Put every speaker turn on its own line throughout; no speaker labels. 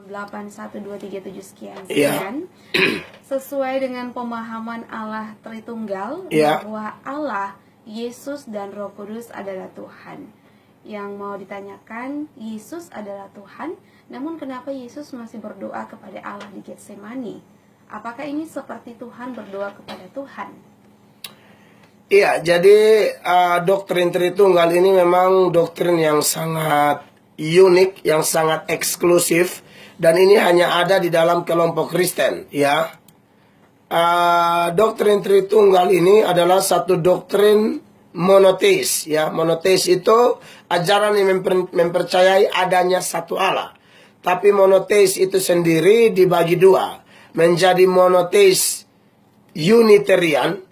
8, 1, 2, 3, 7
Iya.
sekian. Sesuai dengan pemahaman Allah Tritunggal,
Iya.
bahwa Allah, Yesus dan Roh Kudus adalah Tuhan. Yang mau ditanyakan, Yesus adalah Tuhan, namun kenapa Yesus masih berdoa kepada Allah di Getsemani? Apakah ini seperti Tuhan berdoa kepada Tuhan?
Iya, jadi doktrin Tritunggal ini memang doktrin yang sangat unik, yang sangat eksklusif, dan ini hanya ada di dalam kelompok Kristen, ya. Doktrin Tritunggal ini adalah satu doktrin monoteis, ya. Monoteis itu ajaran yang mempercayai adanya satu Allah. Tapi monoteis itu sendiri dibagi dua, menjadi monoteis Unitarian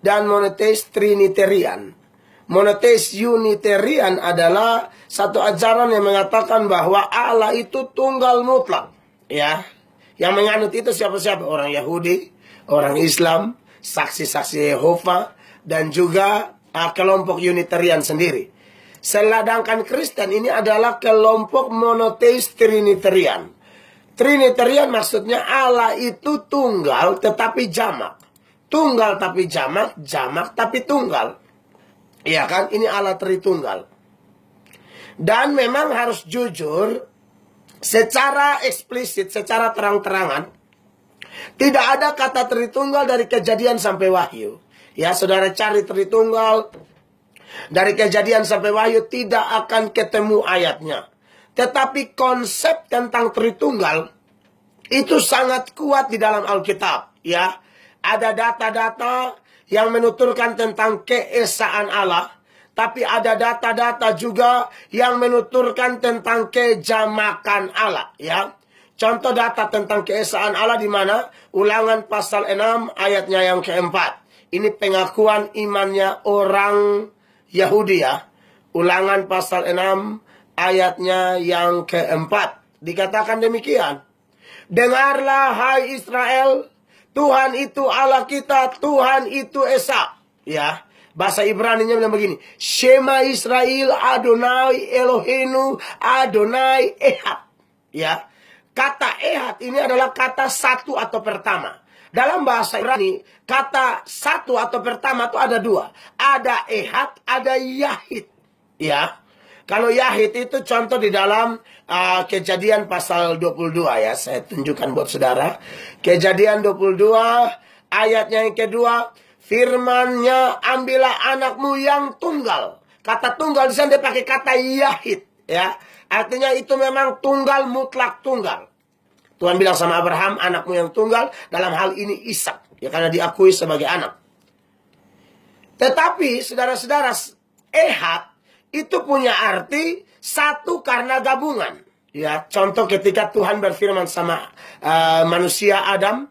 dan monoteis Trinitarian. Monoteis Unitarian adalah satu ajaran yang mengatakan bahwa Allah itu tunggal mutlak, ya. Yang menganut itu siapa-siapa? Orang Yahudi, orang Islam, saksi-saksi Yehova, dan juga kelompok Unitarian sendiri. Sedangkan Kristen ini adalah kelompok monoteis Trinitarian. Trinitarian maksudnya Allah itu tunggal tetapi jamak. Tunggal tapi jamak, jamak tapi tunggal. Iya kan? Ini Allah Tritunggal. Dan memang harus jujur, secara eksplisit, secara terang-terangan, tidak ada kata Tritunggal dari Kejadian sampai Wahyu. Ya, saudara cari Tritunggal dari Kejadian sampai Wahyu, tidak akan ketemu ayatnya. Tetapi konsep tentang Tritunggal itu sangat kuat di dalam Alkitab, ya. Ada data-data yang menuturkan tentang keesaan Allah, tapi ada data-data juga yang menuturkan tentang kejamakan Allah, ya. Contoh data tentang keesaan Allah di mana? Ulangan pasal 6 ayatnya yang keempat. Ini pengakuan imannya orang Yahudi, ya. Ulangan pasal 6 ayatnya yang keempat. Dikatakan demikian. Dengarlah hai Israel, Tuhan itu Allah kita, Tuhan itu Esa. Ya, bahasa Ibrani-nya bilang begini. Shema Israel, Adonai Eloheinu, Adonai Ehad. Ya, kata Ehad ini adalah kata satu atau pertama. Dalam bahasa Ibrani, kata satu atau pertama itu ada dua. Ada Ehad, ada Yahid. Ya, kalau Yahid itu contoh di dalam Kejadian pasal 22, ya. Saya tunjukkan buat saudara. Kejadian 22 ayatnya yang kedua. Firman-Nya, ambillah anakmu yang tunggal. Kata tunggal di sana dia pakai kata Yahid, ya. Artinya itu memang tunggal, mutlak tunggal. Tuhan bilang sama Abraham, anakmu yang tunggal, dalam hal ini Ishak, ya, karena diakui sebagai anak. Tetapi saudara-saudara, Ehad itu punya arti satu karena gabungan. Ya, contoh ketika Tuhan berfirman sama manusia Adam,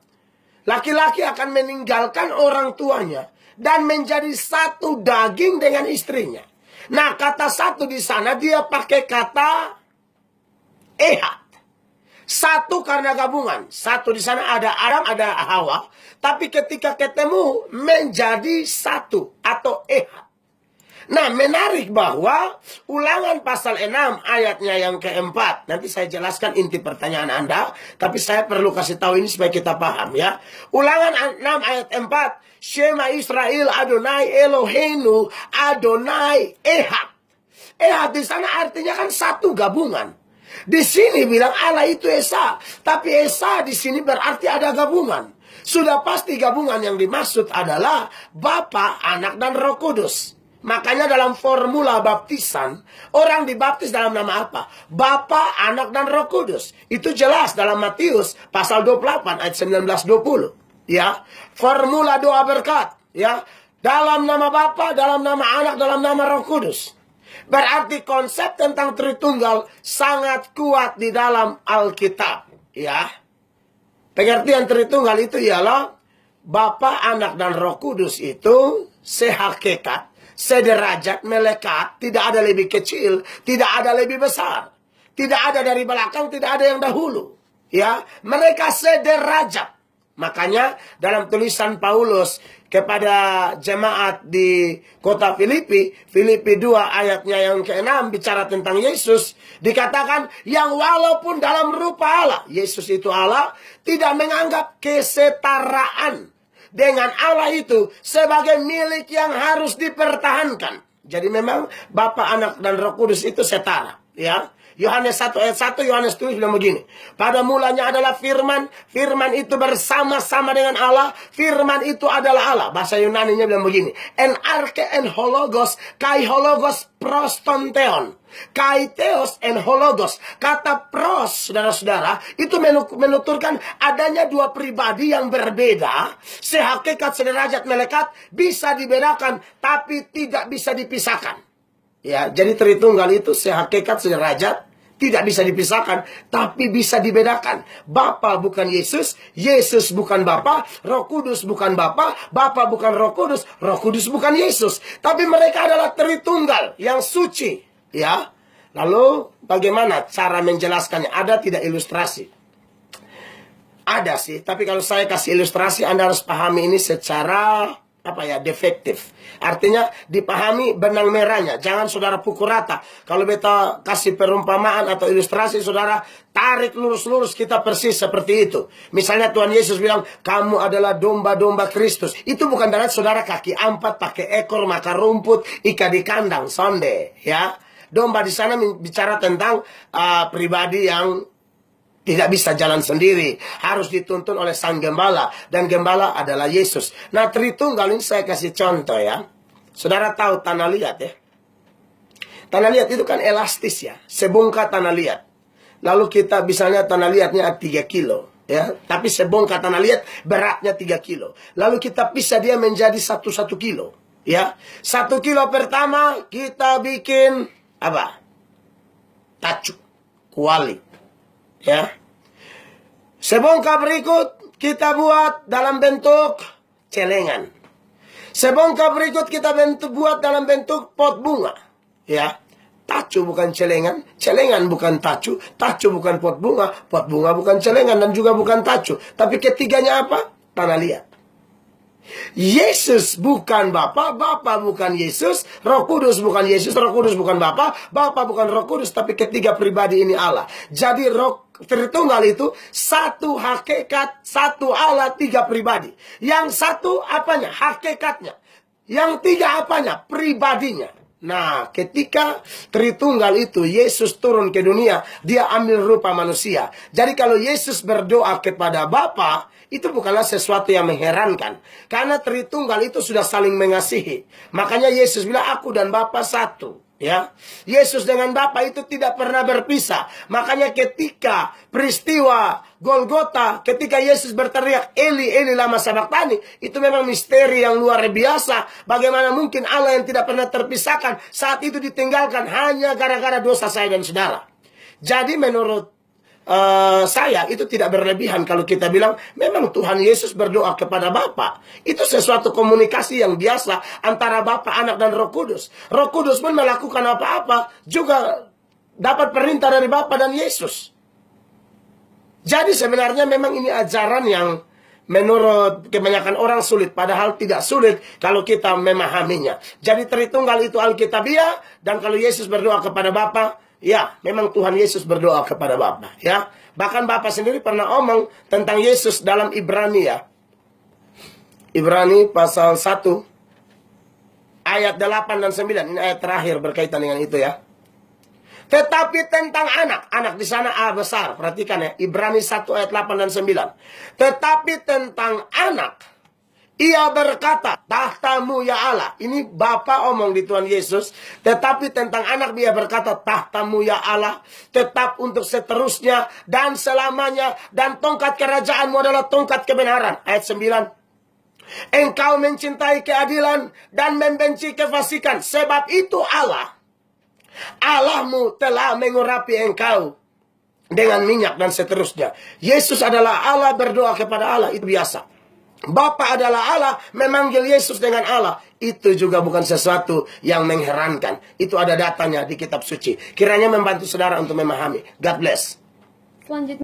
laki-laki akan meninggalkan orang tuanya dan menjadi satu daging dengan istrinya. Nah, kata satu di sana dia pakai kata Ehad. Satu karena gabungan. Satu di sana ada Adam, ada Hawa. Tapi ketika ketemu menjadi satu atau Ehad. Nah, menarik bahwa ulangan pasal 6 ayatnya yang keempat. Nanti saya jelaskan inti pertanyaan Anda. Tapi saya perlu kasih tahu ini supaya kita paham, ya. Ulangan 6 ayat 4. Shema Israel Adonai Eloheinu Adonai Ehad. Ehad di sana artinya kan satu gabungan. Di sini bilang Allah itu Esa. Tapi Esa di sini berarti ada gabungan. Sudah pasti gabungan yang dimaksud adalah Bapa, Anak, dan Roh Kudus. Makanya dalam formula baptisan, orang dibaptis dalam nama apa? Bapa, Anak, dan Roh Kudus. Itu jelas dalam Matius pasal 28 ayat 19-20. Ya, formula doa berkat. Ya, dalam nama Bapa, dalam nama Anak, dalam nama Roh Kudus. Berarti konsep tentang Tritunggal sangat kuat di dalam Alkitab. Ya, pengertian Tritunggal itu ialah Bapa, Anak, dan Roh Kudus itu sehakikat, sederajat, melekat, tidak ada lebih kecil, tidak ada lebih besar. Tidak ada dari belakang, tidak ada yang dahulu. Ya, mereka sederajat. Makanya dalam tulisan Paulus kepada jemaat di kota Filipi, Filipi 2 ayatnya yang ke-6 bicara tentang Yesus, dikatakan yang walaupun dalam rupa Allah, Yesus itu Allah, tidak menganggap kesetaraan dengan Allah itu sebagai milik yang harus dipertahankan. Jadi memang Bapa, Anak, dan Roh Kudus itu setara, ya. Yohanes 1 ayat 1, Yohanes tulis bilang begini. Pada mulanya adalah firman, firman itu bersama-sama dengan Allah, firman itu adalah Allah. Bahasa Yunaninya bilang begini. En arche en hologos, kai hologos prostonteon. Kai theos en hologos. Kata pros, saudara-saudara, itu menuturkan adanya dua pribadi yang berbeda. Sehakikat sederajat melekat bisa dibedakan, tapi tidak bisa dipisahkan. Ya, jadi Tritunggal itu sehakikat sederajat, tidak bisa dipisahkan, tapi bisa dibedakan. Bapa bukan Yesus, Yesus bukan Bapa, Roh Kudus bukan Bapa, Bapa bukan Roh Kudus bukan Yesus. Tapi mereka adalah Tritunggal yang suci. Ya, lalu bagaimana cara menjelaskannya? Ada tidak ilustrasi? Ada sih, tapi kalau saya kasih ilustrasi, Anda harus pahami ini secara defektif. Artinya dipahami benang merahnya. Jangan saudara pukul rata. Kalau beta kasih perumpamaan atau ilustrasi, saudara tarik lurus-lurus, kita persis seperti itu. Misalnya Tuhan Yesus bilang, kamu adalah domba-domba Kristus. Itu bukan berarti saudara kaki 4 pakai ekor, makan rumput, ikat di kandang, sonde. Ya, domba di sana bicara tentang pribadi yang tidak bisa jalan sendiri, harus dituntun oleh sang gembala, dan gembala adalah Yesus. Nah, Tritunggal ini saya kasih contoh ya. Saudara tahu tanah liat ya. Tanah liat itu kan elastis ya, sebongkah tanah liat. Lalu kita misalnya tanah liatnya 3 kilo ya, tapi sebongkah tanah liat beratnya 3 kilo. Lalu kita pisah dia menjadi 1 kilo ya. 1 kilo pertama kita bikin apa? Tacu, kuali. Ya, sebongkah berikut kita buat dalam bentuk celengan. Sebongkah berikut kita buat dalam bentuk pot bunga. Ya, tacu bukan celengan, celengan bukan tacu, tacu bukan pot bunga bukan celengan dan juga bukan tacu. Tapi ketiganya apa? Tanah liat. Yesus bukan Bapa, Bapa bukan Yesus, Roh Kudus bukan Yesus, Roh Kudus bukan Bapa, Bapa bukan Roh Kudus, tapi ketiga pribadi ini Allah. Jadi Tritunggal itu satu hakikat, satu Allah, 3 pribadi. Yang satu apanya? Hakikatnya. Yang 3 apanya? Pribadinya. Nah, ketika Tritunggal itu Yesus turun ke dunia, dia ambil rupa manusia. Jadi kalau Yesus berdoa kepada Bapa, itu bukanlah sesuatu yang mengherankan. Karena Tritunggal itu sudah saling mengasihi. Makanya Yesus bilang, aku dan Bapa satu. Ya, Yesus dengan Bapa itu tidak pernah berpisah. Makanya ketika peristiwa Golgota, ketika Yesus berteriak, Eli, Eli lama sabachthani, itu memang misteri yang luar biasa. Bagaimana mungkin Allah yang tidak pernah terpisahkan saat itu ditinggalkan hanya gara-gara dosa saya dan saudara. Jadi menurut saya itu tidak berlebihan kalau kita bilang memang Tuhan Yesus berdoa kepada Bapa. Itu sesuatu komunikasi yang biasa antara Bapa, Anak, dan Roh Kudus. Roh Kudus pun melakukan apa-apa juga dapat perintah dari Bapa dan Yesus. Jadi sebenarnya memang ini ajaran yang menurut kebanyakan orang sulit, padahal tidak sulit kalau kita memahaminya. Jadi Tritunggal itu Alkitabiah, dan kalau Yesus berdoa kepada Bapa, ya, memang Tuhan Yesus berdoa kepada Bapa, ya. Bahkan Bapa sendiri pernah omong tentang Yesus dalam Ibrani ya. Ibrani pasal 1 ayat 8 dan 9. Ini ayat terakhir berkaitan dengan itu ya. Tetapi tentang anak, anak di sana A besar, perhatikan ya. Ibrani 1 ayat 8 dan 9. Tetapi tentang anak, ia berkata, tahtamu ya Allah. Ini Bapa omong di Tuhan Yesus. Tetapi tentang anak dia berkata, tahtamu ya Allah, tetap untuk seterusnya dan selamanya. Dan tongkat kerajaanmu adalah tongkat kebenaran. Ayat 9. Engkau mencintai keadilan dan membenci kefasikan. Sebab itu Allah, Allahmu telah mengurapi engkau dengan minyak dan seterusnya. Yesus adalah Allah, berdoa kepada Allah, itu biasa. Bapa adalah Allah, memanggil Yesus dengan Allah. Itu juga bukan sesuatu yang mengherankan. Itu ada datanya di kitab suci. Kiranya membantu saudara untuk memahami. God bless.
Selanjutnya